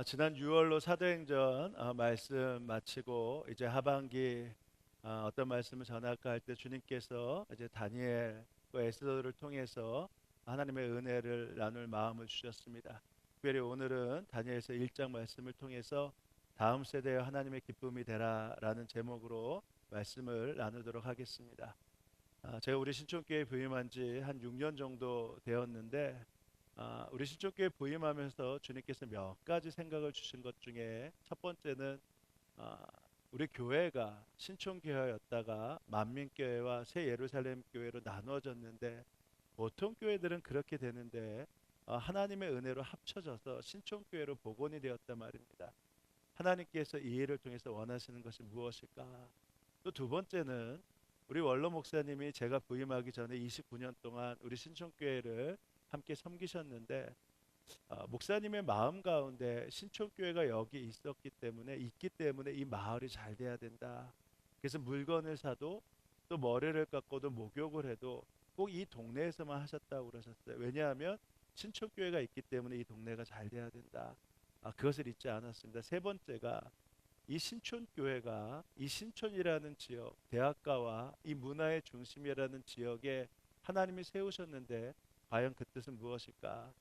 지난 6월로 사도행전 말씀 마치고 이제 하반기 어떤 말씀을 전할까 할 때 주님께서 이제 다니엘과 에스더를 통해서 하나님의 은혜를 나눌 마음을 주셨습니다. 특별히 오늘은 다니엘서 1장 말씀을 통해서 다음 세대의 하나님의 기쁨이 되라라는 제목으로 말씀을 나누도록 하겠습니다. 제가 우리 신촌교회 부임한 지 한 6년 정도 되었는데 우리 신촌교회 부임하면서 주님께서 몇 가지 생각을 주신 것 중에 첫 번째는 아, 우리 교회가 신촌교회였다가 만민교회와 새 예루살렘 교회로 나누어졌는데 보통 교회들은 그렇게 되는데 하나님의 은혜로 합쳐져서 신촌교회로 복원이 되었단 말입니다. 하나님께서 이 일을 통해서 원하시는 것이 무엇일까? 또 두 번째는 우리 원로 목사님이 제가 부임하기 전에 29년 동안 우리 신촌교회를 함께 섬기셨는데 목사님의 마음 가운데 신촌교회가 여기 있기 때문에 이 마을이 잘 돼야 된다. 그래서 물건을 사도 또 머리를 깎고도 목욕을 해도 꼭 이 동네에서만 하셨다고 그러셨어요. 왜냐하면 신촌교회가 있기 때문에 이 동네가 잘 돼야 된다. 그것을 잊지 않았습니다. 세 번째가 이 신촌교회가 이 신촌이라는 지역, 대학가와 이 문화의 중심이라는 지역에 하나님이 세우셨는데 과연 그 뜻은 무엇일까?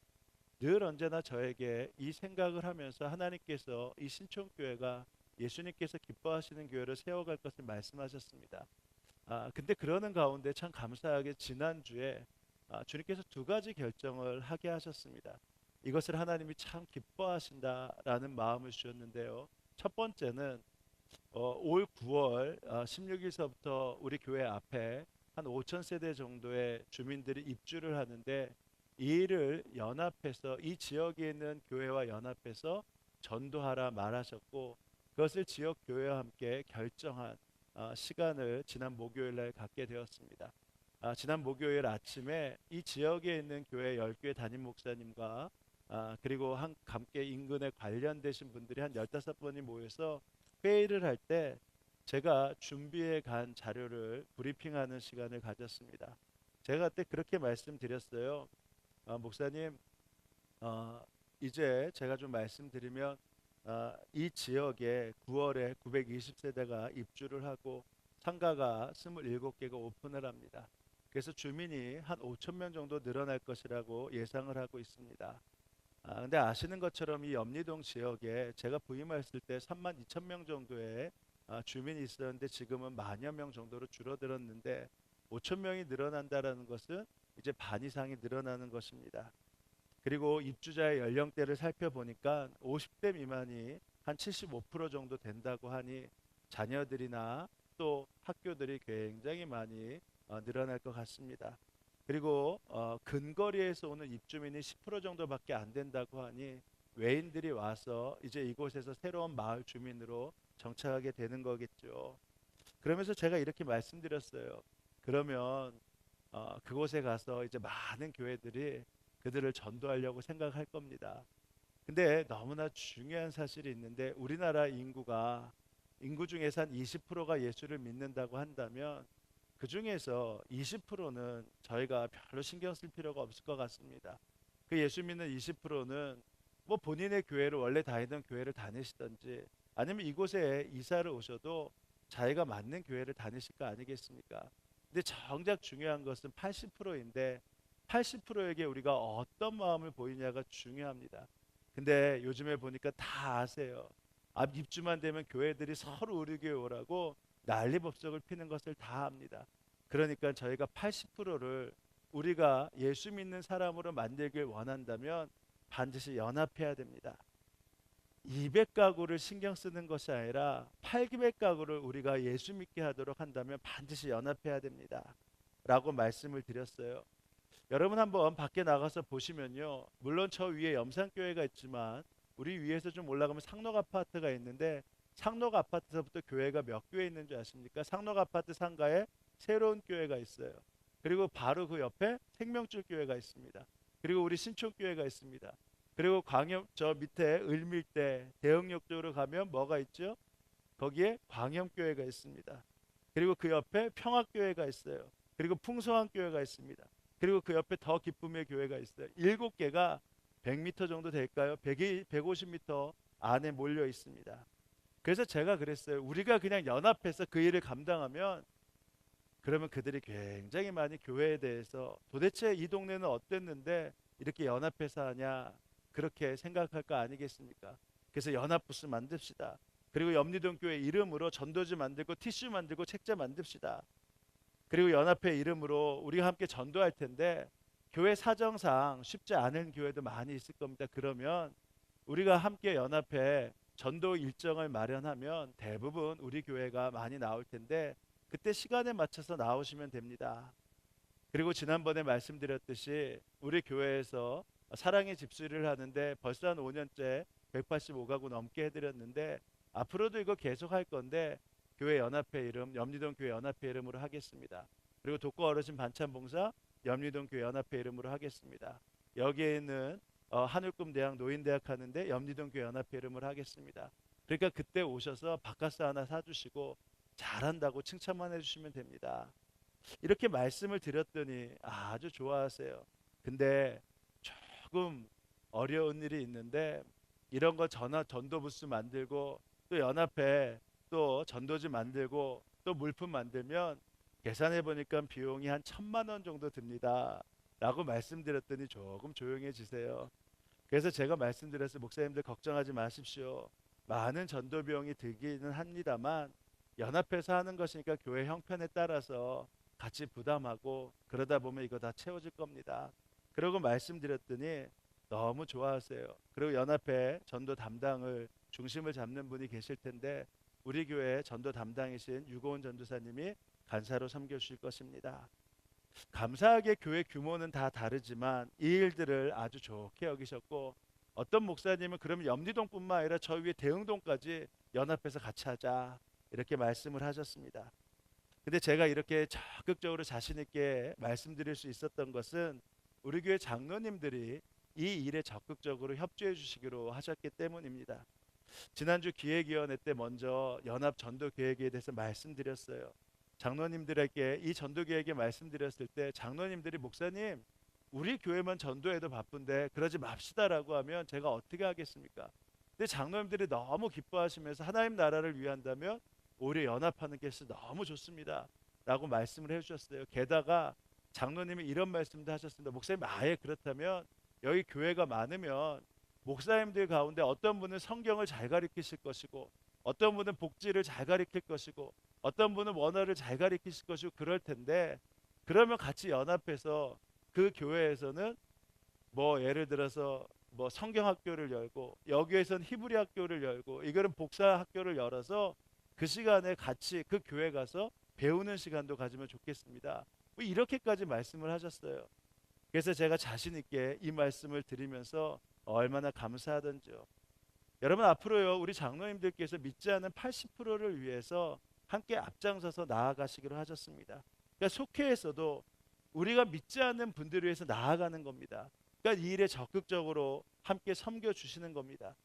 늘 언제나 저에게 이 생각을 하면서 하나님께서 이 신촌교회가 예수님께서 기뻐하시는 교회를 세워갈 것을 말씀하셨습니다. 근데 그러는 가운데 참 감사하게 지난주에 주님께서 두 가지 결정을 하게 하셨습니다. 이것을 하나님이 참 기뻐하신다라는 마음을 주셨는데요. 첫 번째는 올 9월 16일서부터 우리 교회 앞에 한 5천 세대 정도의 주민들이 입주를 하는데 이 일을 연합해서 이 지역에 있는 교회와 연합해서 전도하라 말하셨고 그것을 지역 교회와 함께 결정한 시간을 지난 목요일 날 갖게 되었습니다. 지난 목요일 아침에 이 지역에 있는 교회 10교회 담임 목사님과 그리고 함께 인근에 관련되신 분들이 한 15분이 모여서 회의를 할 때 제가 준비해 간 자료를 브리핑하는 시간을 가졌습니다. 제가 그때 그렇게 말씀드렸어요. 목사님, 어, 이제 제가 좀 말씀드리면 이 지역에 9월에 920세대가 입주를 하고 상가가 27개가 오픈을 합니다. 그래서 주민이 한 5천 명 정도 늘어날 것이라고 예상을 하고 있습니다. 근데 아시는 것처럼 이 염리동 지역에 제가 부임했을 때 3만 2천 명 정도의 주민이 있었는데 지금은 만여 명 정도로 줄어들었는데 5천 명이 늘어난다라는 것은 이제 반 이상이 늘어나는 것입니다. 그리고 입주자의 연령대를 살펴보니까 50대 미만이 한 75% 정도 된다고 하니 자녀들이나 또 학교들이 굉장히 많이 늘어날 것 같습니다. 그리고 근거리에서 오는 입주민이 10% 정도밖에 안 된다고 하니 외인들이 와서 이제 이곳에서 새로운 마을 주민으로 정착하게 되는 거겠죠. 그러면서 제가 이렇게 말씀드렸어요. 그러면 그곳에 가서 이제 많은 교회들이 그들을 전도하려고 생각할 겁니다. 근데 너무나 중요한 사실이 있는데 우리나라 인구 중에서 한 20%가 예수를 믿는다고 한다면 그 중에서 20%는 저희가 별로 신경 쓸 필요가 없을 것 같습니다. 그 예수 믿는 20%는 뭐 본인의 교회를 원래 다니던 교회를 다니시든지 아니면 이곳에 이사를 오셔도 자기가 맞는 교회를 다니실 거 아니겠습니까? 근데 정작 중요한 것은 80%인데 80%에게 우리가 어떤 마음을 보이냐가 중요합니다. 근데 요즘에 보니까 다 아세요. 앞 입주만 되면 교회들이 서로 우리 교회 오라고 난리법석을 피는 것을 다 합니다. 그러니까 저희가 80%를 우리가 예수 믿는 사람으로 만들길 원한다면 반드시 연합해야 됩니다. 200가구를 신경 쓰는 것이 아니라 800가구를 우리가 예수 믿게 하도록 한다면 반드시 연합해야 됩니다. 라고 말씀을 드렸어요. 여러분 한번 밖에 나가서 보시면요. 물론 저 위에 염산교회가 있지만 우리 위에서 좀 올라가면 상록 아파트가 있는데 상록 아파트서부터 교회가 몇 교회 있는 줄 아십니까? 상록 아파트 상가에 새로운 교회가 있어요. 그리고 바로 그 옆에 생명줄 교회가 있습니다. 그리고 우리 신촌교회가 있습니다. 그리고 광염 저 밑에 을밀대 대흥역 쪽으로 가면 뭐가 있죠? 거기에 광염교회가 있습니다. 그리고 그 옆에 평화교회가 있어요. 그리고 풍성한교회가 있습니다. 그리고 그 옆에 더 기쁨의 교회가 있어요. 7개가 100m 정도 될까요? 150m 안에 몰려 있습니다. 그래서 제가 그랬어요. 우리가 그냥 연합해서 그 일을 감당하면 그러면 그들이 굉장히 많이 교회에 대해서 도대체 이 동네는 어땠는데 이렇게 연합해서 하냐 그렇게 생각할 거 아니겠습니까? 그래서 연합부스 만듭시다. 그리고 염리동 교회 이름으로 전도지 만들고 티슈 만들고 책자 만듭시다. 그리고 연합회 이름으로 우리가 함께 전도할 텐데 교회 사정상 쉽지 않은 교회도 많이 있을 겁니다. 그러면 우리가 함께 연합해 전도 일정을 마련하면 대부분 우리 교회가 많이 나올 텐데 그때 시간에 맞춰서 나오시면 됩니다. 그리고 지난번에 말씀드렸듯이 우리 교회에서 사랑의 집수리를 하는데 벌써 한 5년째 185가구 넘게 해드렸는데 앞으로도 이거 계속 할 건데 교회 연합회 이름 염리동 교회 연합회 이름으로 하겠습니다. 그리고 독거 어르신 반찬 봉사 염리동 교회 연합회 이름으로 하겠습니다. 여기에 있는 하늘꿈 대학 노인대학 하는데 염리동 교회 연합회 이름으로 하겠습니다. 그러니까 그때 오셔서 바카스 하나 사주시고 잘한다고 칭찬만 해주시면 됩니다. 이렇게 말씀을 드렸더니 아주 좋아하세요. 근데 조금 어려운 일이 있는데 이런 거 전도 부스 만들고 또 연합회 또 전도지 만들고 또 물품 만들면 계산해 보니까 비용이 한 1,000만 원 정도 듭니다. 라고 말씀드렸더니 조금 조용해지세요. 그래서 제가 말씀드렸어요. 목사님들 걱정하지 마십시오. 많은 전도 비용이 들기는 합니다만 연합해서 하는 것이니까 교회 형편에 따라서 같이 부담하고 그러다 보면 이거 다 채워질 겁니다. 그러고 말씀드렸더니 너무 좋아하세요. 그리고 연합회 전도 담당을 중심을 잡는 분이 계실 텐데 우리 교회 전도 담당이신 유고은 전도사님이 간사로 섬겨주실 것입니다. 감사하게 교회 규모는 다 다르지만 이 일들을 아주 좋게 여기셨고 어떤 목사님은 그러면 염리동뿐만 아니라 저 위에 대흥동까지 연합해서 같이 하자 이렇게 말씀을 하셨습니다. 근데 제가 이렇게 적극적으로 자신 있게 말씀드릴 수 있었던 것은 우리 교회 장로님들이 이 일에 적극적으로 협조해 주시기로 하셨기 때문입니다. 지난주 기획위원회 때 먼저 연합 전도 계획에 대해서 말씀드렸어요. 장로님들에게 이 전도 계획에 말씀드렸을 때 장로님들이 목사님 우리 교회만 전도해도 바쁜데 그러지 맙시다라고 하면 제가 어떻게 하겠습니까? 근데 장로님들이 너무 기뻐하시면서 하나님 나라를 위한다면 오히려 연합하는 게 너무 좋습니다 라고 말씀을 해주셨어요. 게다가 장로님이 이런 말씀도 하셨습니다. 목사님 아예 그렇다면 여기 교회가 많으면 목사님들 가운데 어떤 분은 성경을 잘 가르치실 것이고 어떤 분은 복지를 잘 가르칠 것이고 어떤 분은 원어를 잘 가르치실 것이고 그럴 텐데 그러면 같이 연합해서 그 교회에서는 뭐 예를 들어서 뭐 성경 학교를 열고 여기에선 히브리 학교를 열고 이거는 복사 학교를 열어서 그 시간에 같이 그 교회 가서 배우는 시간도 가지면 좋겠습니다. 뭐 이렇게까지 말씀을 하셨어요. 그래서 제가 자신 있게 이 말씀을 드리면서 얼마나 감사하던지요. 여러분 앞으로요 우리 장로님들께서 믿지 않는 80%를 위해서 함께 앞장서서 나아가시기로 하셨습니다. 그러니까 속회에서도 우리가 믿지 않는 분들을 위해서 나아가는 겁니다. 그러니까 이 일에 적극적으로 함께 섬겨 주시는 겁니다.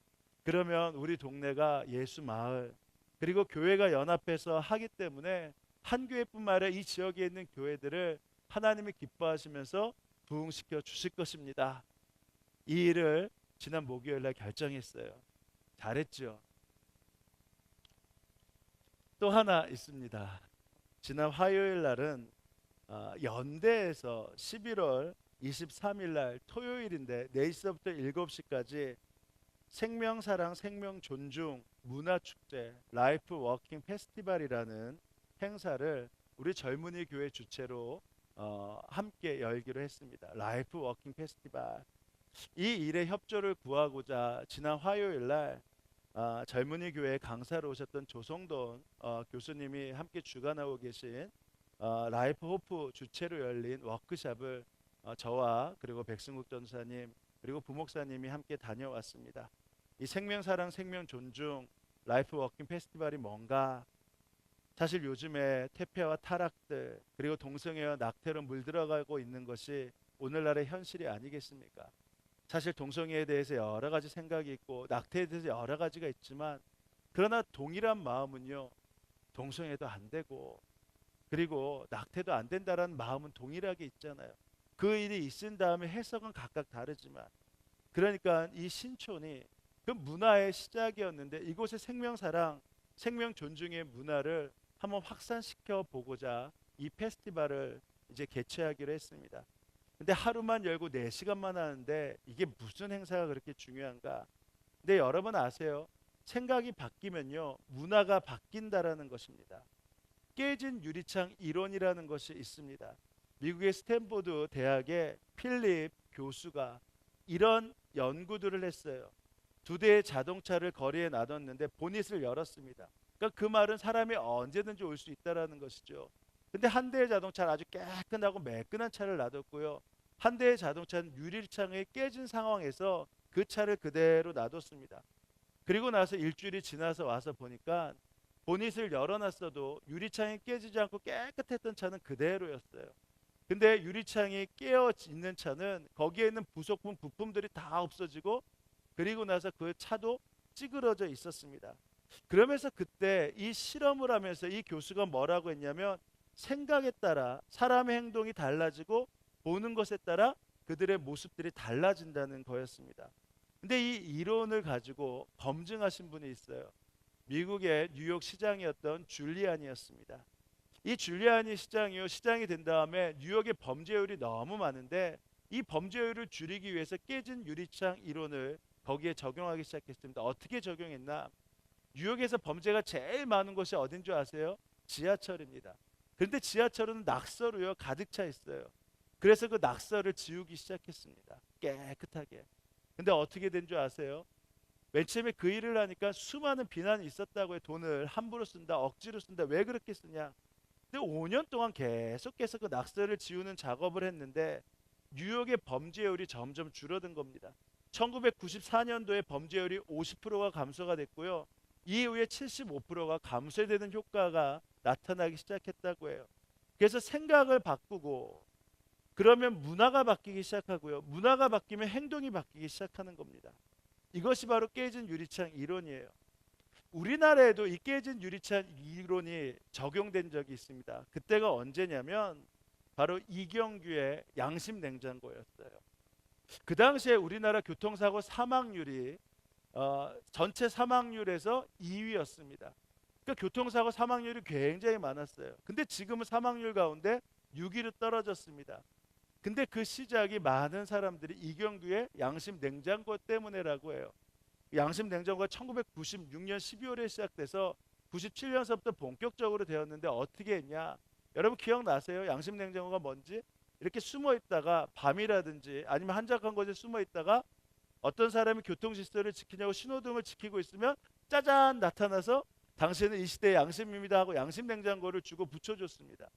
그러면 우리 동네가 예수 마을 그리고 교회가 연합해서 하기 때문에 한 교회뿐만 아니라 이 지역에 있는 교회들을 하나님이 기뻐하시면서 부흥시켜 주실 것입니다. 이 일을 지난 목요일 날 결정했어요. 잘했죠. 또 하나 있습니다. 지난 화요일 날은 연대에서 11월 23일 날 토요일인데 4시부터 7시까지 생명사랑 생명존중 문화축제 라이프 워킹 페스티벌이라는 행사를 우리 젊은이 교회 주최로 함께 열기로 했습니다. 라이프 워킹 페스티벌. 이 일에 협조를 구하고자 지난 화요일 날 젊은이 교회 강사로 오셨던 조성돈 교수님이 함께 주관하고 계신 라이프 호프 주최로 열린 워크숍을 저와 그리고 백승국 전사님 그리고 부목사님이 함께 다녀왔습니다. 이 생명사랑 생명존중 라이프 워킹 페스티벌이 뭔가 사실 요즘에 태폐와 타락들 그리고 동성애와 낙태로 물들어가고 있는 것이 오늘날의 현실이 아니겠습니까? 사실 동성애에 대해서 여러 가지 생각이 있고 낙태에 대해서 여러 가지가 있지만 그러나 동일한 마음은요 동성애도 안 되고 그리고 낙태도 안 된다라는 마음은 동일하게 있잖아요. 그 일이 있은 다음에 해석은 각각 다르지만 그러니까 이 신촌이 그 문화의 시작이었는데 이곳의 생명사랑, 생명 존중의 문화를 한번 확산시켜 보고자 이 페스티벌을 이제 개최하기로 했습니다. 근데 하루만 열고 4시간만 하는데 이게 무슨 행사가 그렇게 중요한가? 근데 여러분 아세요? 생각이 바뀌면요, 문화가 바뀐다라는 것입니다. 깨진 유리창 이론이라는 것이 있습니다. 미국의 스탠포드 대학의 필립 교수가 이런 연구들을 했어요. 2대의 자동차를 거리에 놔뒀는데 보닛을 열었습니다. 그러니까 그 말은 사람이 언제든지 올 수 있다라는 것이죠. 근데 한 대의 자동차는 아주 깨끗하고 매끈한 차를 놔뒀고요. 한 대의 자동차는 유리창이 깨진 상황에서 그 차를 그대로 놔뒀습니다. 그리고 나서 일주일이 지나서 와서 보니까 보닛을 열어놨어도 유리창이 깨지지 않고 깨끗했던 차는 그대로였어요. 근데 유리창이 깨어 있는 차는 거기에 있는 부속품, 부품들이 다 없어지고 그리고 나서 그 차도 찌그러져 있었습니다. 그러면서 그때 이 실험을 하면서 이 교수가 뭐라고 했냐면 생각에 따라 사람의 행동이 달라지고 보는 것에 따라 그들의 모습들이 달라진다는 거였습니다. 근데 이 이론을 가지고 검증하신 분이 있어요. 미국의 뉴욕 시장이었던 줄리안이었습니다. 이 줄리안이 시장이 된 다음에 뉴욕의 범죄율이 너무 많은데 이 범죄율을 줄이기 위해서 깨진 유리창 이론을 거기에 적용하기 시작했습니다. 어떻게 적용했나? 뉴욕에서 범죄가 제일 많은 곳이 어딘 줄 아세요? 지하철입니다. 그런데 지하철은 낙서로요 가득 차 있어요. 그래서 그 낙서를 지우기 시작했습니다. 깨끗하게. 근데 어떻게 된 줄 아세요? 맨 처음에 그 일을 하니까 수많은 비난이 있었다고요. 돈을 함부로 쓴다, 억지로 쓴다. 왜 그렇게 쓰냐? 근데 5년 동안 계속해서 그 낙서를 지우는 작업을 했는데 뉴욕의 범죄율이 점점 줄어든 겁니다. 1994년도에 범죄율이 50%가 감소가 됐고요. 이후에 75%가 감소되는 효과가 나타나기 시작했다고 해요. 그래서 생각을 바꾸고 그러면 문화가 바뀌기 시작하고요. 문화가 바뀌면 행동이 바뀌기 시작하는 겁니다. 이것이 바로 깨진 유리창 이론이에요. 우리나라에도 이 깨진 유리창 이론이 적용된 적이 있습니다. 그때가 언제냐면 바로 이경규의 양심 냉장고였어요. 그 당시에 우리나라 교통사고 사망률이 전체 사망률에서 2위였습니다. 그러니까 교통사고 사망률이 굉장히 많았어요. 근데 지금은 사망률 가운데 6위로 떨어졌습니다. 근데 그 시작이 많은 사람들이 이경규의 양심 냉장고 때문에라고 해요. 양심 냉장고가 1996년 12월에 시작돼서 97년서부터 본격적으로 되었는데 어떻게 했냐? 여러분 기억나세요? 양심 냉장고가 뭔지? 이렇게 숨어 있다가 밤이라든지 아니면 한적한 곳에 숨어 있다가 어떤 사람이 교통 질서를 지키냐고 신호등을 지키고 있으면 짜잔 나타나서 당신은 이 시대의 양심입니다 하고 양심 냉장고를 주고 붙여줬습니다.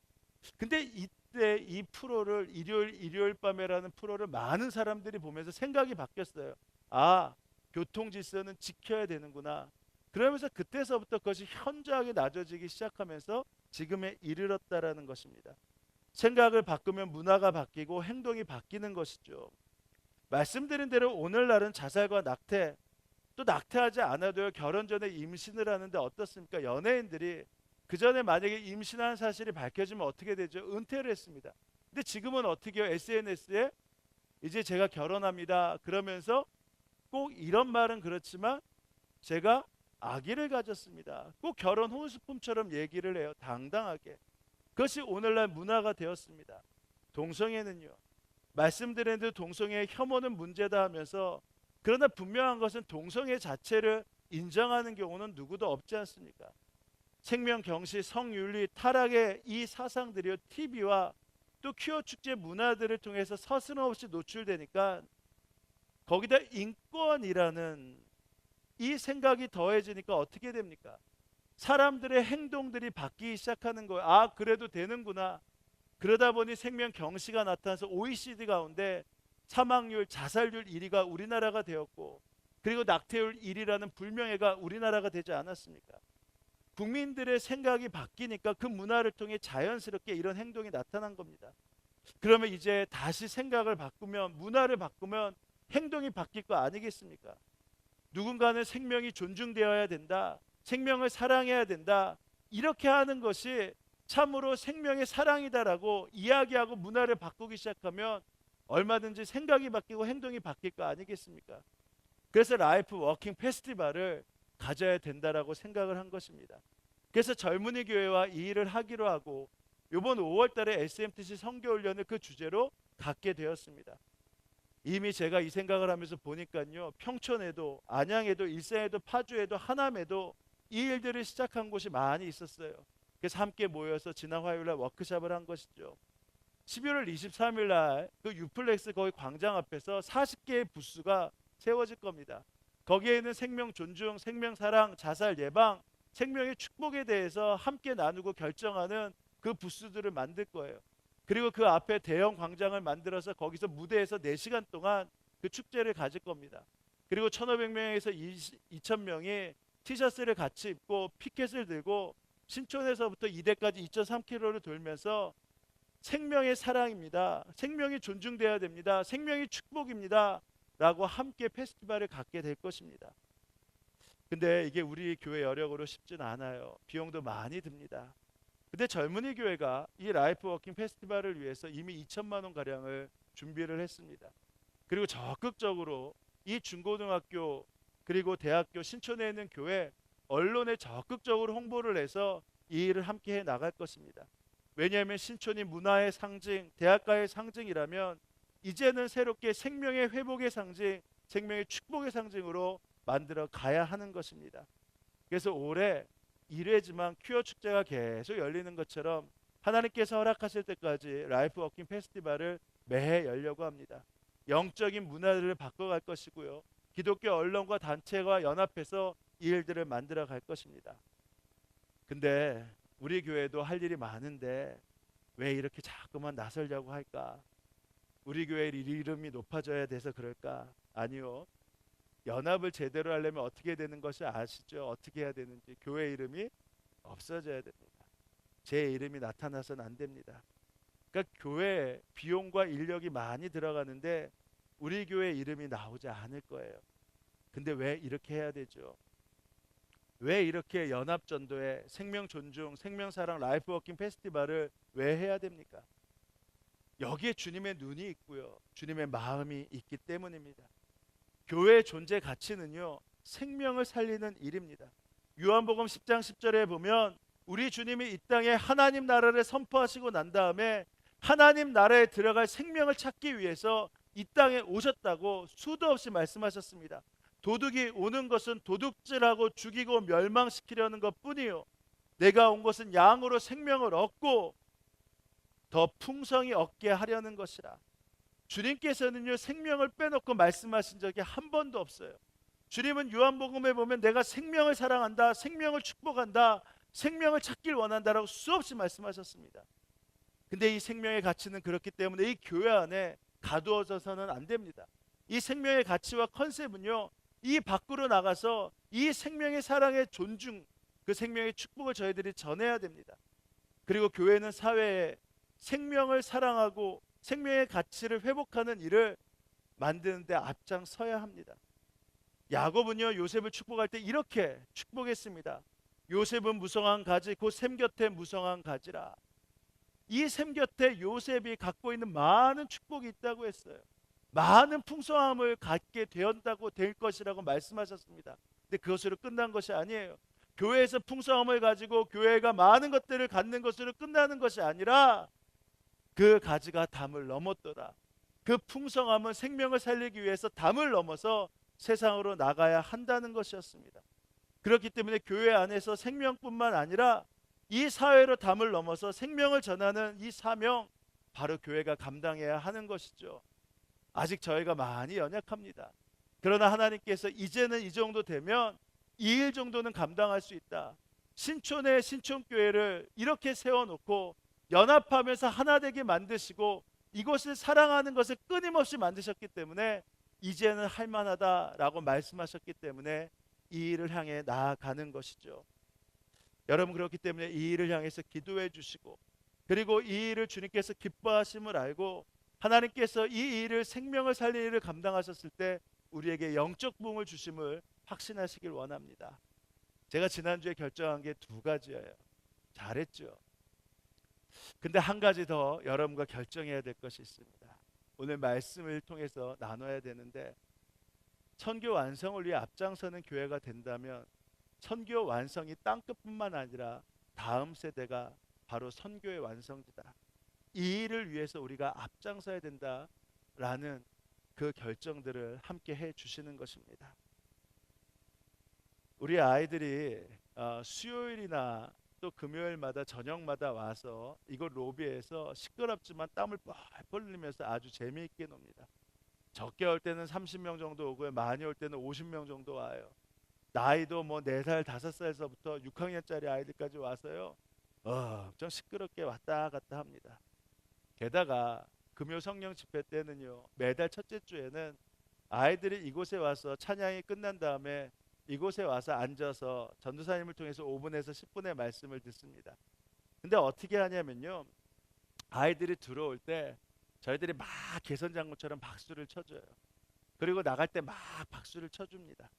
근데 이때 이 프로를 일요일 밤에라는 프로를 많은 사람들이 보면서 생각이 바뀌었어요. 아, 교통 질서는 지켜야 되는구나. 그러면서 그때서부터 그것이 현저하게 낮아지기 시작하면서 지금에 이르렀다라는 것입니다. 생각을 바꾸면 문화가 바뀌고 행동이 바뀌는 것이죠. 말씀드린 대로 오늘날은 자살과 낙태, 또 낙태하지 않아도 결혼 전에 임신을 하는데 어떻습니까? 연예인들이 그 전에 만약에 임신한 사실이 밝혀지면 어떻게 되죠? 은퇴를 했습니다. 근데 지금은 어떻게 해요? SNS에 이제 제가 결혼합니다. 그러면서 꼭 이런 말은 그렇지만 제가 아기를 가졌습니다. 꼭 결혼 혼수품처럼 얘기를 해요. 당당하게. 그것이 오늘날 문화가 되었습니다. 동성애는요. 말씀드린 대로 동성애의 혐오는 문제다 하면서 그러나 분명한 것은 동성애 자체를 인정하는 경우는 누구도 없지 않습니까? 생명 경시, 성윤리, 타락의 이 사상들이요 TV와 또 퀴어 축제 문화들을 통해서 서슴없이 노출되니까 거기다 인권이라는 이 생각이 더해지니까 어떻게 됩니까? 사람들의 행동들이 바뀌기 시작하는 거예요. 아, 그래도 되는구나. 그러다 보니 생명 경시가 나타나서 OECD 가운데 사망률, 자살률 1위가 우리나라가 되었고 그리고 낙태율 1위라는 불명예가 우리나라가 되지 않았습니까? 국민들의 생각이 바뀌니까 그 문화를 통해 자연스럽게 이런 행동이 나타난 겁니다. 그러면 이제 다시 생각을 바꾸면 문화를 바꾸면 행동이 바뀔 거 아니겠습니까? 누군가는 생명이 존중되어야 된다. 생명을 사랑해야 된다. 이렇게 하는 것이 참으로 생명의 사랑이다라고 이야기하고 문화를 바꾸기 시작하면 얼마든지 생각이 바뀌고 행동이 바뀔 거 아니겠습니까? 그래서 라이프 워킹 페스티벌을 가져야 된다라고 생각을 한 것입니다. 그래서 젊은이 교회와 이 일을 하기로 하고 이번 5월 달에 SMTC 선교훈련을 그 주제로 갖게 되었습니다. 이미 제가 이 생각을 하면서 보니까요, 평촌에도 안양에도 일산에도 파주에도 하남에도 이 일들을 시작한 곳이 많이 있었어요. 그래서 함께 모여서 지난 화요일 날 워크숍을 한 것이죠. 11월 23일 날 그 유플렉스 거기 광장 앞에서 40개의 부스가 세워질 겁니다. 거기에는 생명 존중, 생명 사랑, 자살 예방, 생명의 축복에 대해서 함께 나누고 결정하는 그 부스들을 만들 거예요. 그리고 그 앞에 대형 광장을 만들어서 거기서 무대에서 4시간 동안 그 축제를 가질 겁니다. 그리고 1,500명에서 2,000명이 티셔츠를 같이 입고 피켓을 들고 신촌에서부터 이대까지 2.3km를 돌면서 생명의 사랑입니다. 생명이 존중되어야 됩니다. 생명이 축복입니다. 라고 함께 페스티벌을 갖게 될 것입니다. 근데 이게 우리 교회 여력으로 쉽진 않아요. 비용도 많이 듭니다. 근데 젊은이 교회가 이 라이프 워킹 페스티벌을 위해서 이미 2천만 원 가량을 준비를 했습니다. 그리고 적극적으로 이 중고등학교 그리고 대학교 신촌에 있는 교회 언론에 적극적으로 홍보를 해서 이 일을 함께 해 나갈 것입니다. 왜냐하면 신촌이 문화의 상징, 대학가의 상징이라면 이제는 새롭게 생명의 회복의 상징, 생명의 축복의 상징으로 만들어 가야 하는 것입니다. 그래서 올해 1회지만 퀴어 축제가 계속 열리는 것처럼 하나님께서 허락하실 때까지 라이프 워킹 페스티벌을 매해 열려고 합니다. 영적인 문화들을 바꿔갈 것이고요. 기독교 언론과 단체가 연합해서 이 일들을 만들어 갈 것입니다. 근데 우리 교회도 할 일이 많은데 왜 이렇게 자꾸만 나설려고 할까? 우리 교회 이름이 높아져야 돼서 그럴까? 아니요. 연합을 제대로 하려면 어떻게 되는 것이 아시죠? 어떻게 해야 되는지. 교회 이름이 없어져야 됩니다. 제 이름이 나타나서는 안 됩니다. 그러니까 교회에 비용과 인력이 많이 들어가는데 우리 교회 이름이 나오지 않을 거예요. 근데 왜 이렇게 해야 되죠? 왜 이렇게 연합전도회, 생명 존중, 생명 사랑 라이프 워킹 페스티벌을 왜 해야 됩니까? 여기에 주님의 눈이 있고요. 주님의 마음이 있기 때문입니다. 교회의 존재 가치는요, 생명을 살리는 일입니다. 요한복음 10장 10절에 보면 우리 주님이 이 땅에 하나님 나라를 선포하시고 난 다음에 하나님 나라에 들어갈 생명을 찾기 위해서 이 땅에 오셨다고 수도 없이 말씀하셨습니다. 도둑이 오는 것은 도둑질하고 죽이고 멸망시키려는 것뿐이요, 내가 온 것은 양으로 생명을 얻고 더 풍성히 얻게 하려는 것이라. 주님께서는요, 생명을 빼놓고 말씀하신 적이 한 번도 없어요. 주님은 요한복음에 보면 내가 생명을 사랑한다, 생명을 축복한다, 생명을 찾길 원한다라고 수없이 말씀하셨습니다. 근데 이 생명의 가치는 그렇기 때문에 이 교회 안에 가두어져서는 안 됩니다. 이 생명의 가치와 컨셉은요, 이 밖으로 나가서 이 생명의 사랑의 존중, 그 생명의 축복을 저희들이 전해야 됩니다. 그리고 교회는 사회에 생명을 사랑하고 생명의 가치를 회복하는 일을 만드는데 앞장서야 합니다. 야곱은요, 요셉을 축복할 때 이렇게 축복했습니다. 요셉은 무성한 가지 곧 샘 곁에 무성한 가지라. 이 샘 곁에 요셉이 갖고 있는 많은 축복이 있다고 했어요. 많은 풍성함을 갖게 되었다고 될 것이라고 말씀하셨습니다. 근데 그것으로 끝난 것이 아니에요. 교회에서 풍성함을 가지고 교회가 많은 것들을 갖는 것으로 끝나는 것이 아니라 그 가지가 담을 넘었더라. 그 풍성함은 생명을 살리기 위해서 담을 넘어서 세상으로 나가야 한다는 것이었습니다. 그렇기 때문에 교회 안에서 생명뿐만 아니라 이 사회로 담을 넘어서 생명을 전하는 이 사명, 바로 교회가 감당해야 하는 것이죠. 아직 저희가 많이 연약합니다. 그러나 하나님께서 이제는 이 정도 되면 이 일 정도는 감당할 수 있다. 신촌의 신촌교회를 이렇게 세워놓고 연합하면서 하나 되게 만드시고 이곳을 사랑하는 것을 끊임없이 만드셨기 때문에 이제는 할만하다라고 말씀하셨기 때문에 이 일을 향해 나아가는 것이죠. 여러분, 그렇기 때문에 이 일을 향해서 기도해 주시고, 그리고 이 일을 주님께서 기뻐하심을 알고 하나님께서 이 일을 생명을 살리는 일을 감당하셨을 때 우리에게 영적 부흥을 주심을 확신하시길 원합니다. 제가 지난주에 결정한 게 2가지예요. 잘했죠. 근데 한 가지 더 여러분과 결정해야 될 것이 있습니다. 오늘 말씀을 통해서 나눠야 되는데, 선교 완성을 위해 앞장서는 교회가 된다면 선교 완성이 땅끝뿐만 아니라 다음 세대가 바로 선교의 완성지다. 이 일을 위해서 우리가 앞장서야 된다라는 그 결정들을 함께 해 주시는 것입니다. 우리 아이들이 수요일이나 또 금요일마다 저녁마다 와서 이곳 로비에서 시끄럽지만 땀을 뻘뻘 흘리면서 아주 재미있게 놉니다. 적게 올 때는 30명 정도 오고요. 많이 올 때는 50명 정도 와요. 나이도 뭐 4살, 5살서부터 6학년짜리 아이들까지 와서요. 엄청 시끄럽게 왔다 갔다 합니다. 게다가 금요 성령 집회 때는요. 매달 첫째 주에는 아이들이 이곳에 와서 찬양이 끝난 다음에 이곳에 와서 앉아서 전도사님을 통해서 5분에서 10분의 말씀을 듣습니다. 근데 어떻게 하냐면요. 아이들이 들어올 때 저희들이 막 개선장구처럼 박수를 쳐줘요. 그리고 나갈 때 막 박수를 쳐줍니다.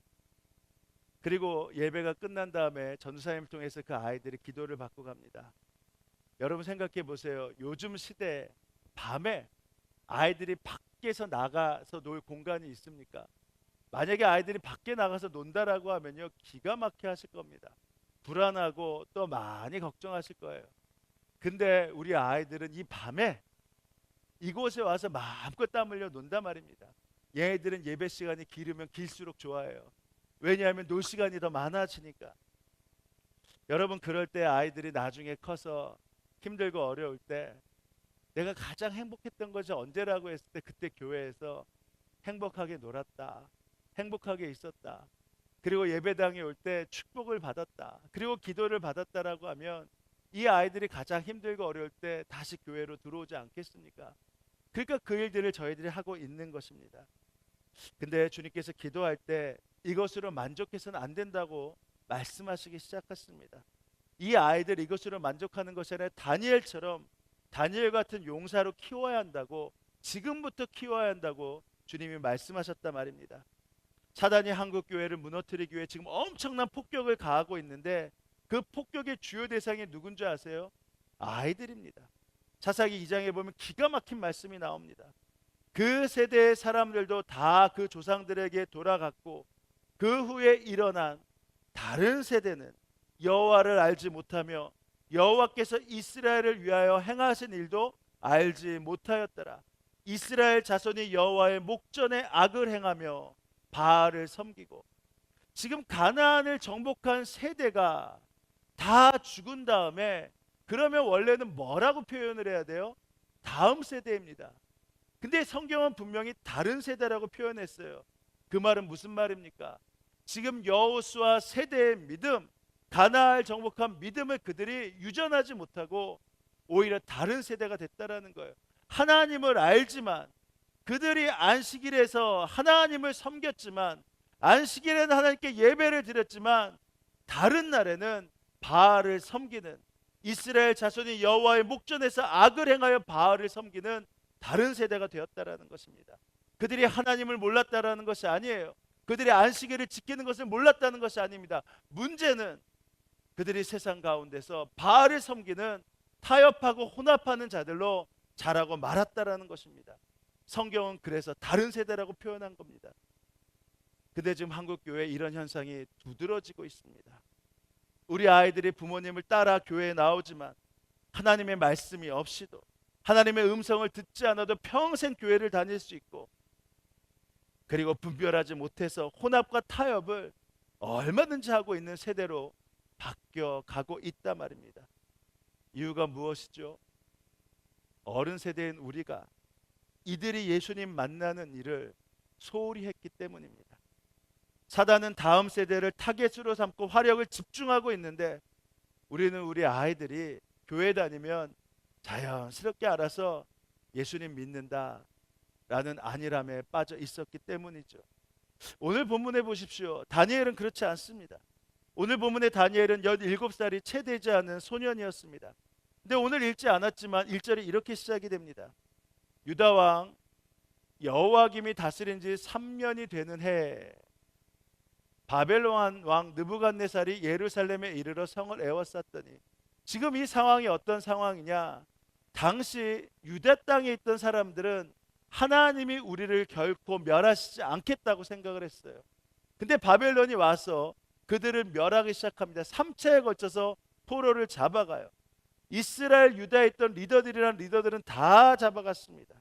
그리고 예배가 끝난 다음에 전도사님을 통해서 그 아이들이 기도를 받고 갑니다. 여러분 생각해 보세요. 요즘 시대 밤에 아이들이 밖에서 나가서 놀 공간이 있습니까? 만약에 아이들이 밖에 나가서 논다라고 하면요. 기가 막혀 하실 겁니다. 불안하고 또 많이 걱정하실 거예요. 근데 우리 아이들은 이 밤에 이곳에 와서 마음껏 땀 흘려 논단 말입니다. 얘네들은 예배 시간이 길으면 길수록 좋아해요. 왜냐하면 놀 시간이 더 많아지니까. 여러분 그럴 때 아이들이 나중에 커서 힘들고 어려울 때 내가 가장 행복했던 것이 언제라고 했을 때 그때 교회에서 행복하게 놀았다. 행복하게 있었다. 그리고 예배당에 올 때 축복을 받았다. 그리고 기도를 받았다라고 하면 이 아이들이 가장 힘들고 어려울 때 다시 교회로 들어오지 않겠습니까? 그러니까 그 일들을 저희들이 하고 있는 것입니다. 근데 주님께서 기도할 때 이것으로 만족해서는 안 된다고 말씀하시기 시작했습니다. 이 아이들 이것으로 만족하는 것이 아니라 다니엘처럼 다니엘 같은 용사로 키워야 한다고 지금부터 키워야 한다고 주님이 말씀하셨단 말입니다. 사단이 한국 교회를 무너뜨리기 위해 지금 엄청난 폭격을 가하고 있는데 그 폭격의 주요 대상이 누군지 아세요? 아이들입니다. 사사기 2장에 보면 기가 막힌 말씀이 나옵니다. 그 세대의 사람들도 다 그 조상들에게 돌아갔고 그 후에 일어난 다른 세대는 여호와를 알지 못하며 여호와께서 이스라엘을 위하여 행하신 일도 알지 못하였더라. 이스라엘 자손이 여호와의 목전에 악을 행하며 바알을 섬기고. 지금 가나안을 정복한 세대가 다 죽은 다음에 그러면 원래는 뭐라고 표현을 해야 돼요? 다음 세대입니다. 근데 성경은 분명히 다른 세대라고 표현했어요. 그 말은 무슨 말입니까? 지금 여호수아 세대의 믿음, 가나안을 정복한 믿음을 그들이 유전하지 못하고 오히려 다른 세대가 됐다라는 거예요. 하나님을 알지만 그들이 안식일에서 하나님을 섬겼지만 안식일에는 하나님께 예배를 드렸지만 다른 날에는 바알을 섬기는, 이스라엘 자손이 여호와의 목전에서 악을 행하여 바알을 섬기는 다른 세대가 되었다라는 것입니다. 그들이 하나님을 몰랐다라는 것이 아니에요. 그들이 안식일을 지키는 것을 몰랐다는 것이 아닙니다. 문제는 그들이 세상 가운데서 바알을 섬기는 타협하고 혼합하는 자들로 자라고 말았다라는 것입니다. 성경은 그래서 다른 세대라고 표현한 겁니다. 근데 지금 한국 교회에 이런 현상이 두드러지고 있습니다. 우리 아이들이 부모님을 따라 교회에 나오지만 하나님의 말씀이 없이도 하나님의 음성을 듣지 않아도 평생 교회를 다닐 수 있고, 그리고 분별하지 못해서 혼합과 타협을 얼마든지 하고 있는 세대로 바뀌어가고 있단 말입니다. 이유가 무엇이죠? 어른 세대인 우리가 이들이 예수님 만나는 일을 소홀히 했기 때문입니다. 사단은 다음 세대를 타겟으로 삼고 화력을 집중하고 있는데 우리는 우리 아이들이 교회 다니면 자연스럽게 알아서 예수님 믿는다라는 안일함에 빠져 있었기 때문이죠. 오늘 본문에 보십시오. 다니엘은 그렇지 않습니다. 오늘 본문의 다니엘은 17살이 채 되지 않은 소년이었습니다. 근데 오늘 읽지 않았지만 1절이 이렇게 시작이 됩니다. 유다왕 여호와김이 다스린 지 3년이 되는 해 바벨론 왕 느부갓네살이 예루살렘에 이르러 성을 에워쌌더니. 지금 이 상황이 어떤 상황이냐? 당시 유대 땅에 있던 사람들은 하나님이 우리를 결코 멸하시지 않겠다고 생각을 했어요. 근데 바벨론이 와서 그들을 멸하기 시작합니다. 3차에 걸쳐서 포로를 잡아가요. 이스라엘 유다에 있던 리더들이란 리더들은 다 잡아갔습니다.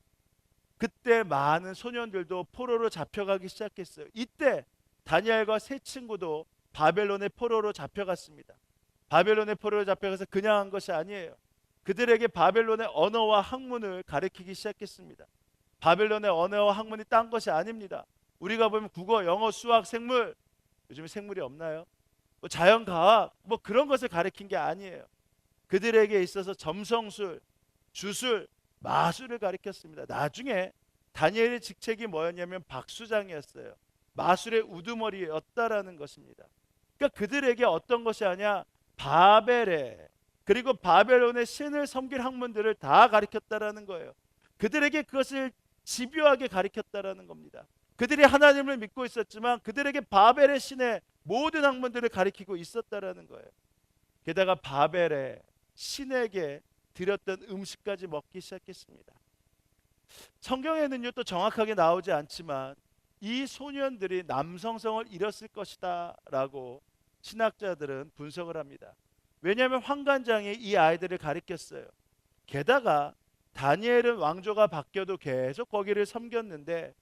그때 많은 소년들도 포로로 잡혀가기 시작했어요. 이때 다니엘과 세 친구도 바벨론의 포로로 잡혀갔습니다. 바벨론의 포로로 잡혀가서 그냥 한 것이 아니에요. 그들에게 바벨론의 언어와 학문을 가르치기 시작했습니다. 바벨론의 언어와 학문이 딴 것이 아닙니다. 우리가 보면 국어, 영어, 수학, 생물, 요즘에 생물이 없나요? 뭐 자연과학, 뭐 그런 것을 가르친 게 아니에요. 그들에게 있어서 점성술, 주술, 마술을 가르쳤습니다. 나중에 다니엘의 직책이 뭐였냐면 박수장이었어요. 마술의 우두머리였다라는 것입니다. 그러니까 그들에게 어떤 것이 아니야, 바벨에, 그리고 바벨론의 신을 섬길 학문들을 다 가르쳤다라는 거예요. 그들에게 그것을 집요하게 가르쳤다라는 겁니다. 그들이 하나님을 믿고 있었지만 그들에게 바벨의 신의 모든 학문들을 가르치고 있었다라는 거예요. 게다가 바벨의 신에게 드렸던 음식까지 먹기 시작했습니다. 성경에는요 또 정확하게 나오지 않지만 이 소년들이 남성성을 잃었을 것이다 라고 신학자들은 분석을 합니다. 왜냐하면 환관장이 이 아이들을 가르쳤어요. 게다가 다니엘은 왕조가 바뀌어도 계속 거기를 섬겼는데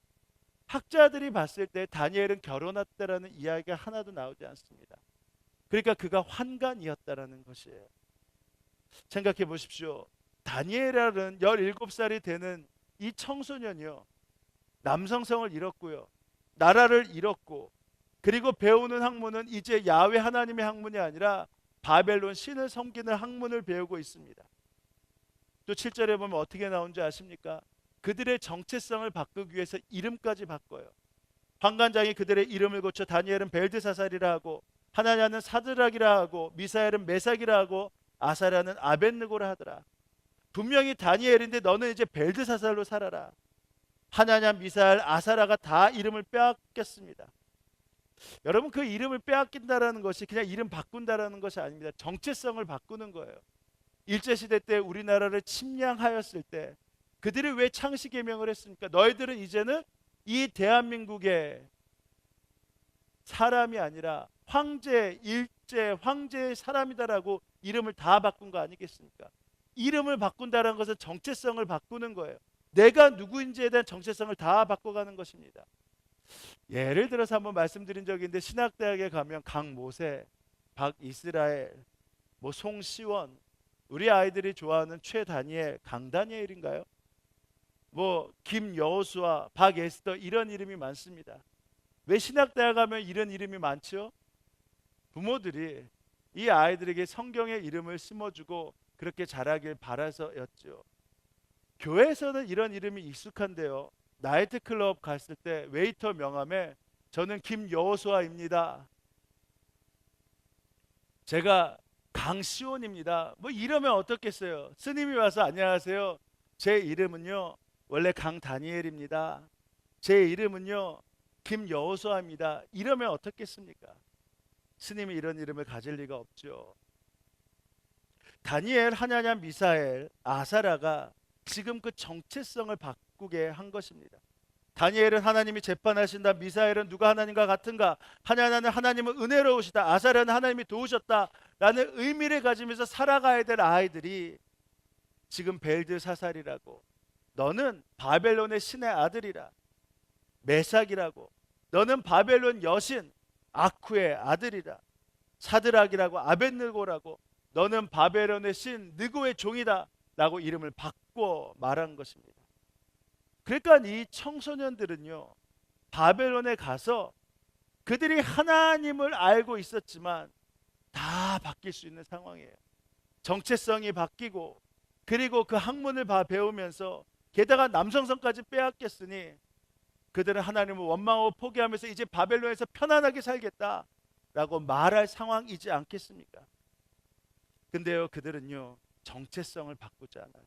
학자들이 봤을 때 다니엘은 결혼했다라는 이야기가 하나도 나오지 않습니다. 그러니까 그가 환관이었다라는 것이에요. 생각해 보십시오. 다니엘은 17살이 되는 이 청소년이요, 남성성을 잃었고요, 나라를 잃었고, 그리고 배우는 학문은 이제 야훼 하나님의 학문이 아니라 바벨론 신을 섬기는 학문을 배우고 있습니다. 또 7절에 보면 어떻게 나온지 아십니까? 그들의 정체성을 바꾸기 위해서 이름까지 바꿔요. 환관장이 그들의 이름을 고쳐 다니엘은 벨드사살이라 하고, 하나냐는 사드락이라 하고, 미사엘은 메삭이라 하고, 아사랴는 아벳느고라 하더라. 분명히 다니엘인데 너는 이제 벨드사살로 살아라. 하나냐, 미사엘, 아사라가 다 이름을 빼앗겼습니다. 여러분, 그 이름을 빼앗긴다라는 것이 그냥 이름 바꾼다라는 것이 아닙니다. 정체성을 바꾸는 거예요. 일제시대 때 우리나라를 침략하였을 때 그들이 왜 창씨개명을 했습니까? 너희들은 이제는 이 대한민국의 사람이 아니라 황제, 일제, 황제의 사람이다라고 이름을 다 바꾼 거 아니겠습니까? 이름을 바꾼다는 것은 정체성을 바꾸는 거예요. 내가 누구인지에 대한 정체성을 다 바꿔가는 것입니다. 예를 들어서 한번 말씀드린 적이 있는데, 신학대학에 가면 강모세, 박이스라엘, 뭐 송시원, 우리 아이들이 좋아하는 최다니엘, 강다니엘인가요? 뭐 김여호수아, 박에스더, 이런 이름이 많습니다. 왜 신학대학 가면 이런 이름이 많죠? 부모들이 이 아이들에게 성경의 이름을 심어주고 그렇게 자라길 바라서였죠. 교회에서는 이런 이름이 익숙한데요, 나이트클럽 갔을 때 웨이터 명함에 저는 김여호수아입니다, 제가 강시온입니다, 뭐 이러면 어떻겠어요? 스님이 와서 안녕하세요, 제 이름은요 원래 강다니엘입니다, 제 이름은요 김여호수아입니다, 이러면 어떻겠습니까? 스님이 이런 이름을 가질 리가 없죠. 다니엘, 하나냐, 미사엘, 아사라가 지금 그 정체성을 바꾸게 한 것입니다. 다니엘은 하나님이 재판하신다, 미사엘은 누가 하나님과 같은가, 하나냐는 하나님은 은혜로우시다, 아사랴는 하나님이 도우셨다 라는 의미를 가지면서 살아가야 될 아이들이 지금 벨드사살이라고, 너는 바벨론의 신의 아들이라, 메삭이라고, 너는 바벨론 여신 아쿠의 아들이라, 사드락이라고, 아벳느고라고, 너는 바벨론의 신 느고의 종이다 라고 이름을 바꿔 말한 것입니다. 그러니까 이 청소년들은요 바벨론에 가서 그들이 하나님을 알고 있었지만 다 바뀔 수 있는 상황이에요. 정체성이 바뀌고, 그리고 그 학문을 배우면서 게다가 남성성까지 빼앗겼으니 그들은 하나님을 원망하고 포기하면서 이제 바벨론에서 편안하게 살겠다라고 말할 상황이지 않겠습니까? 근데요 그들은요 정체성을 바꾸지 않아요.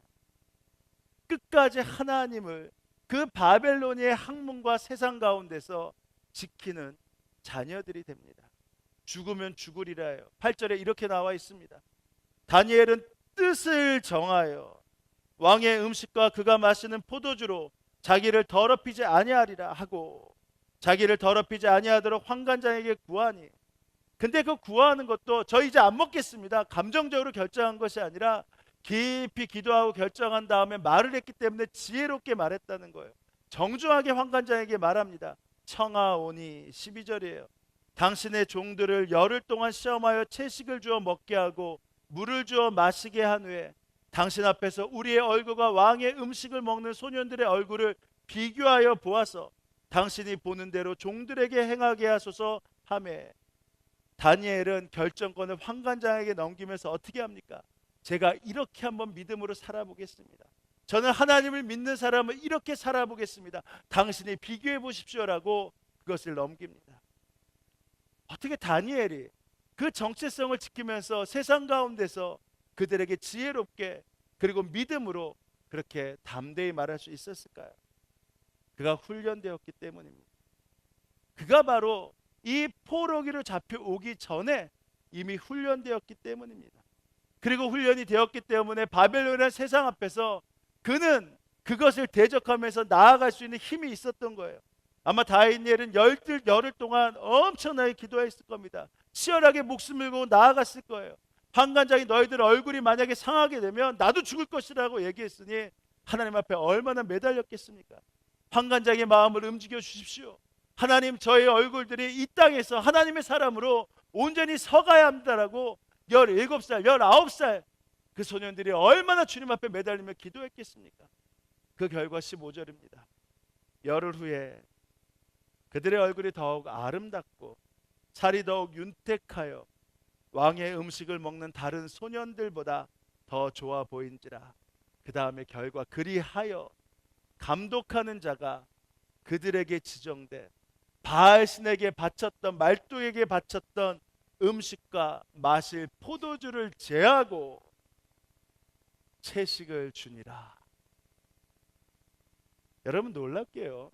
끝까지 하나님을 그 바벨로니의 학문과 세상 가운데서 지키는 자녀들이 됩니다. 죽으면 죽으리라 해요. 8절에 이렇게 나와 있습니다. 다니엘은 뜻을 정하여 왕의 음식과 그가 마시는 포도주로 자기를 더럽히지 아니하리라 하고 자기를 더럽히지 아니하도록 환관장에게 구하니, 근데 그 구하는 것도 저 이제 안 먹겠습니다 감정적으로 결정한 것이 아니라 깊이 기도하고 결정한 다음에 말을 했기 때문에 지혜롭게 말했다는 거예요. 정중하게 환관장에게 말합니다. 청하오니, 12절이에요. 당신의 종들을 열흘 동안 시험하여 채식을 주어 먹게 하고 물을 주어 마시게 한 후에 당신 앞에서 우리의 얼굴과 왕의 음식을 먹는 소년들의 얼굴을 비교하여 보아서 당신이 보는 대로 종들에게 행하게 하소서 하매, 다니엘은 결정권을 환관장에게 넘기면서 어떻게 합니까? 제가 이렇게 한번 믿음으로 살아보겠습니다. 저는 하나님을 믿는 사람을 이렇게 살아보겠습니다. 당신이 비교해 보십시오라고 그것을 넘깁니다. 어떻게 다니엘이 그 정체성을 지키면서 세상 가운데서 그들에게 지혜롭게 그리고 믿음으로 그렇게 담대히 말할 수 있었을까요? 그가 훈련되었기 때문입니다. 그가 바로 이 포로기로 잡혀오기 전에 이미 훈련되었기 때문입니다. 그리고 훈련이 되었기 때문에 바벨론이라는 세상 앞에서 그는 그것을 대적하면서 나아갈 수 있는 힘이 있었던 거예요. 아마 다니엘은 열흘 동안 엄청나게 기도했을 겁니다. 치열하게 목숨을 걸고 나아갔을 거예요. 환관장이 너희들 얼굴이 만약에 상하게 되면 나도 죽을 것이라고 얘기했으니 하나님 앞에 얼마나 매달렸겠습니까? 환관장의 마음을 움직여 주십시오. 하나님, 저의 얼굴들이 이 땅에서 하나님의 사람으로 온전히 서가야 합니다라고 17살, 19살 그 소년들이 얼마나 주님 앞에 매달리며 기도했겠습니까? 그 결과 15절입니다. 열흘 후에 그들의 얼굴이 더욱 아름답고 살이 더욱 윤택하여 왕의 음식을 먹는 다른 소년들보다 더 좋아 보인지라. 그 다음에 결과 그리하여 감독하는 자가 그들에게 지정된 바알신에게 바쳤던, 말뚝에게 바쳤던 음식과 마실 포도주를 제하고 채식을 주니라. 여러분 놀랍게요,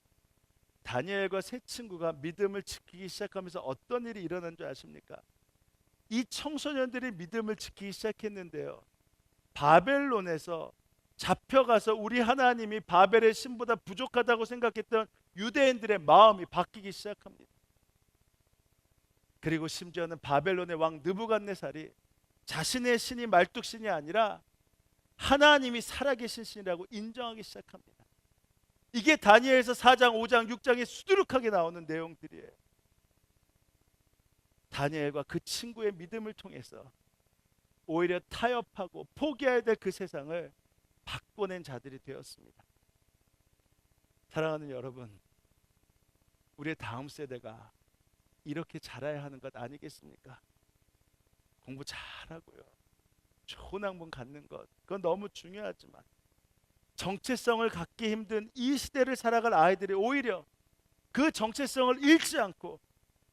다니엘과 세 친구가 믿음을 지키기 시작하면서 어떤 일이 일어난 줄 아십니까? 이 청소년들이 믿음을 지키기 시작했는데요, 바벨론에서 잡혀가서 우리 하나님이 바벨의 신보다 부족하다고 생각했던 유대인들의 마음이 바뀌기 시작합니다. 그리고 심지어는 바벨론의 왕 느부갓네살이 자신의 신이 말뚝신이 아니라 하나님이 살아계신 신이라고 인정하기 시작합니다. 이게 다니엘서 4장, 5장, 6장에 수두룩하게 나오는 내용들이에요. 다니엘과 그 친구의 믿음을 통해서 오히려 타협하고 포기해야 될 그 세상을 바꿔낸 자들이 되었습니다. 사랑하는 여러분, 우리의 다음 세대가 이렇게 자라야 하는 것 아니겠습니까? 공부 잘하고요, 좋은 학문 갖는 것, 그건 너무 중요하지만 정체성을 갖기 힘든 이 시대를 살아갈 아이들이 오히려 그 정체성을 잃지 않고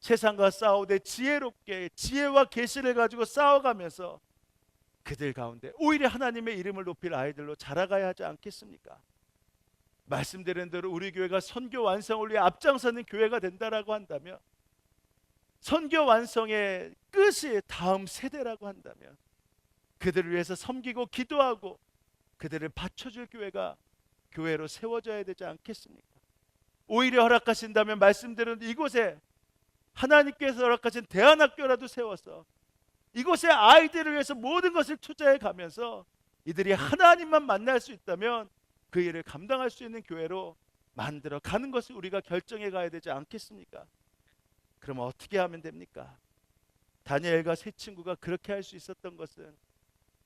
세상과 싸우되 지혜롭게 지혜와 계시를 가지고 싸워가면서 그들 가운데 오히려 하나님의 이름을 높일 아이들로 자라가야 하지 않겠습니까? 말씀드린 대로 우리 교회가 선교 완성을 위해 앞장서는 교회가 된다라고 한다면, 선교 완성의 끝이 다음 세대라고 한다면 그들을 위해서 섬기고 기도하고 그들을 받쳐줄 교회가 교회로 세워져야 되지 않겠습니까? 오히려 허락하신다면 말씀드린 이곳에 하나님께서 허락하신 대안학교라도 세워서 이곳의 아이들을 위해서 모든 것을 투자해 가면서 이들이 하나님만 만날 수 있다면 그 일을 감당할 수 있는 교회로 만들어 가는 것을 우리가 결정해 가야 되지 않겠습니까? 그럼 어떻게 하면 됩니까? 다니엘과 세 친구가 그렇게 할 수 있었던 것은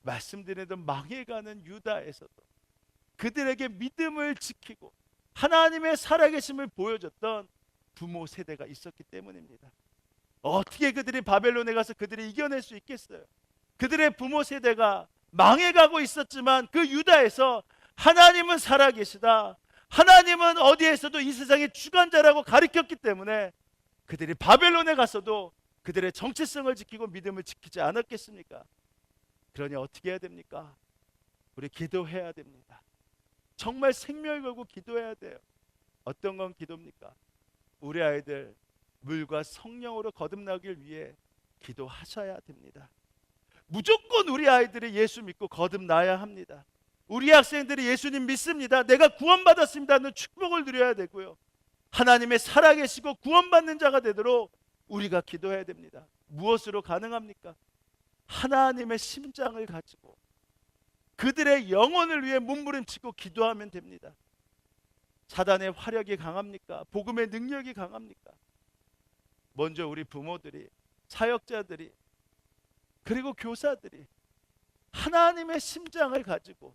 말씀드리던 망해가는 유다에서도 그들에게 믿음을 지키고 하나님의 살아계심을 보여줬던 부모 세대가 있었기 때문입니다. 어떻게 그들이 바벨론에 가서 그들이 이겨낼 수 있겠어요? 그들의 부모 세대가 망해가고 있었지만 그 유다에서 하나님은 살아계시다, 하나님은 어디에서도 이 세상의 주관자라고 가르쳤기 때문에 그들이 바벨론에 가서도 그들의 정체성을 지키고 믿음을 지키지 않았겠습니까? 그러니 어떻게 해야 됩니까? 우리 기도해야 됩니다. 정말 생명을 걸고 기도해야 돼요. 어떤 건 기도입니까? 우리 아이들 물과 성령으로 거듭나길 위해 기도하셔야 됩니다. 무조건 우리 아이들이 예수 믿고 거듭나야 합니다. 우리 학생들이 예수님 믿습니다, 내가 구원받았습니다 하는 축복을 누려야 되고요. 하나님의 살아계시고 구원받는 자가 되도록 우리가 기도해야 됩니다. 무엇으로 가능합니까? 하나님의 심장을 가지고 그들의 영혼을 위해 몸부림치고 기도하면 됩니다. 사단의 화력이 강합니까? 복음의 능력이 강합니까? 먼저 우리 부모들이, 사역자들이, 그리고 교사들이 하나님의 심장을 가지고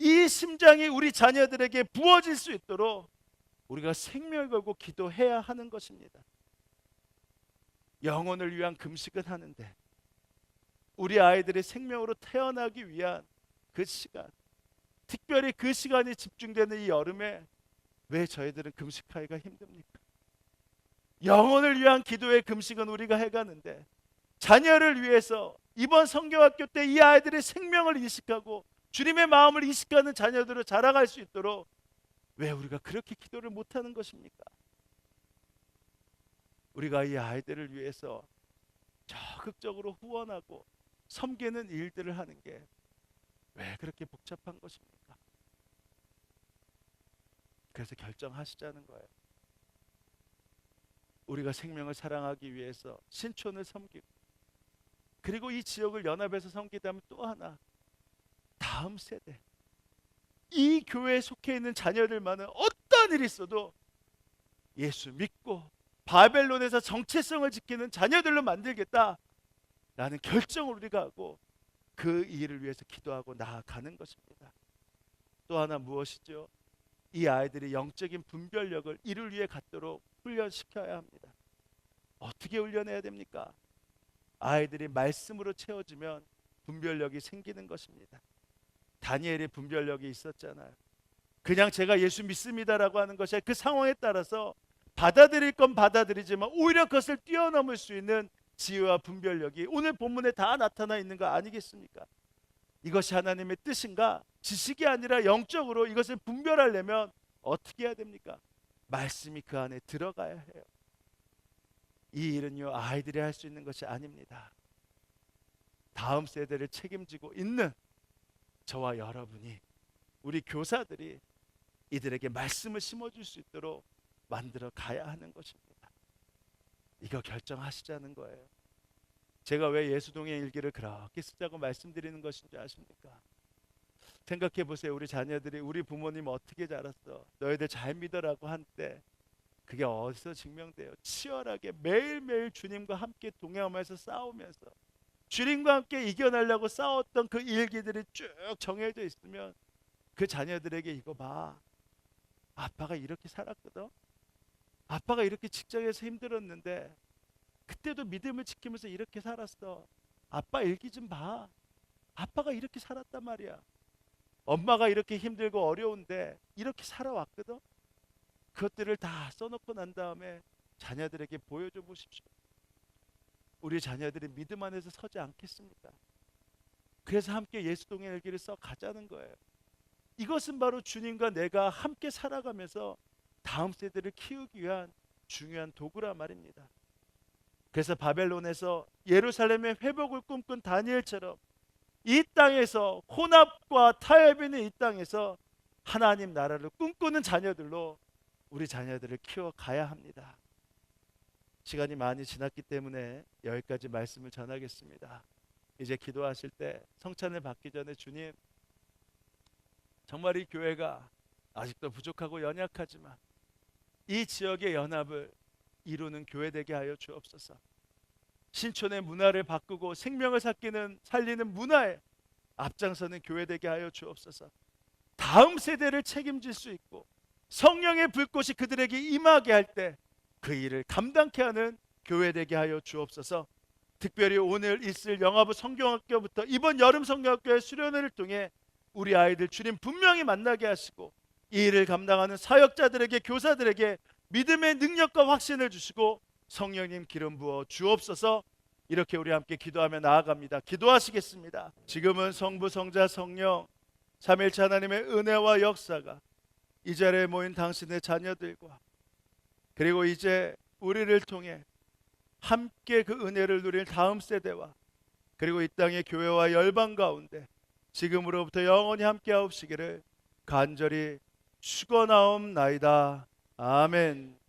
이 심장이 우리 자녀들에게 부어질 수 있도록 우리가 생명을 걸고 기도해야 하는 것입니다. 영혼을 위한 금식은 하는데 우리 아이들이 생명으로 태어나기 위한 그 시간, 특별히 그 시간이 집중되는 이 여름에 왜 저희들은 금식하기가 힘듭니까? 영혼을 위한 기도의 금식은 우리가 해가는데 자녀를 위해서 이번 성경학교 때 이 아이들의 생명을 이식하고 주님의 마음을 이식하는 자녀들을 자라갈 수 있도록 왜 우리가 그렇게 기도를 못하는 것입니까? 우리가 이 아이들을 위해서 적극적으로 후원하고 섬기는 일들을 하는 게 왜 그렇게 복잡한 것입니까? 그래서 결정하시자는 거예요. 우리가 생명을 사랑하기 위해서 신촌을 섬기고, 그리고 이 지역을 연합해서 섬기다면 또 하나, 다음 세대, 이 교회에 속해 있는 자녀들만은 어떤 일이 있어도 예수 믿고 바벨론에서 정체성을 지키는 자녀들로 만들겠다라는 결정을 우리가 하고 그 일을 위해서 기도하고 나아가는 것입니다. 또 하나 무엇이죠? 이 아이들이 영적인 분별력을 이를 위해 갖도록 훈련시켜야 합니다. 어떻게 훈련해야 됩니까? 아이들이 말씀으로 채워지면 분별력이 생기는 것입니다. 다니엘의 분별력이 있었잖아요. 그냥 제가 예수 믿습니다라고 하는 것이 그 상황에 따라서 받아들일 건 받아들이지만 오히려 그것을 뛰어넘을 수 있는 지혜와 분별력이 오늘 본문에 다 나타나 있는 거 아니겠습니까? 이것이 하나님의 뜻인가? 지식이 아니라 영적으로 이것을 분별하려면 어떻게 해야 됩니까? 말씀이 그 안에 들어가야 해요. 이 일은요, 아이들이 할 수 있는 것이 아닙니다. 다음 세대를 책임지고 있는 저와 여러분이, 우리 교사들이 이들에게 말씀을 심어줄 수 있도록 만들어 가야 하는 것입니다. 이거 결정하시자는 거예요. 제가 왜 예수동의 일기를 그렇게 쓰자고 말씀드리는 것인지 아십니까? 생각해 보세요. 우리 자녀들이 우리 부모님 어떻게 자랐어? 너희들 잘 믿어라고 한때 그게 어디서 증명돼요? 치열하게 매일매일 주님과 함께 동행하면서 싸우면서 주님과 함께 이겨내려고 싸웠던 그 일기들이 쭉 정해져 있으면 그 자녀들에게 이거 봐, 아빠가 이렇게 살았거든, 아빠가 이렇게 직장에서 힘들었는데 그때도 믿음을 지키면서 이렇게 살았어, 아빠 일기 좀 봐, 아빠가 이렇게 살았단 말이야, 엄마가 이렇게 힘들고 어려운데 이렇게 살아왔거든. 그것들을 다 써놓고 난 다음에 자녀들에게 보여줘 보십시오. 우리 자녀들이 믿음 안에서 서지 않겠습니까? 그래서 함께 예수동의 일기를 써 가자는 거예요. 이것은 바로 주님과 내가 함께 살아가면서 다음 세대를 키우기 위한 중요한 도구란 말입니다. 그래서 바벨론에서 예루살렘의 회복을 꿈꾼 다니엘처럼 이 땅에서 혼합과 타협이 있는 이 땅에서 하나님 나라를 꿈꾸는 자녀들로 우리 자녀들을 키워가야 합니다. 시간이 많이 지났기 때문에 여기까지 말씀을 전하겠습니다. 이제 기도하실 때 성찬을 받기 전에 주님, 정말 이 교회가 아직도 부족하고 연약하지만 이 지역의 연합을 이루는 교회 되게 하여 주옵소서. 신촌의 문화를 바꾸고 생명을 살리는 문화에 앞장서는 교회 되게 하여 주옵소서. 다음 세대를 책임질 수 있고 성령의 불꽃이 그들에게 임하게 할 때 그 일을 감당케 하는 교회 되게 하여 주옵소서. 특별히 오늘 있을 영화부 성경학교부터 이번 여름 성경학교의 수련회를 통해 우리 아이들 주님 분명히 만나게 하시고 이 일을 감당하는 사역자들에게, 교사들에게 믿음의 능력과 확신을 주시고 성령님 기름 부어 주옵소서. 이렇게 우리 함께 기도하며 나아갑니다. 기도하시겠습니다. 지금은 성부, 성자, 성령 삼일체 하나님의 은혜와 역사가 이 자리에 모인 당신의 자녀들과 그리고 이제 우리를 통해 함께 그 은혜를 누릴 다음 세대와 그리고 이 땅의 교회와 열방 가운데 지금으로부터 영원히 함께하옵시기를 간절히 축원하옵나이다. 아멘.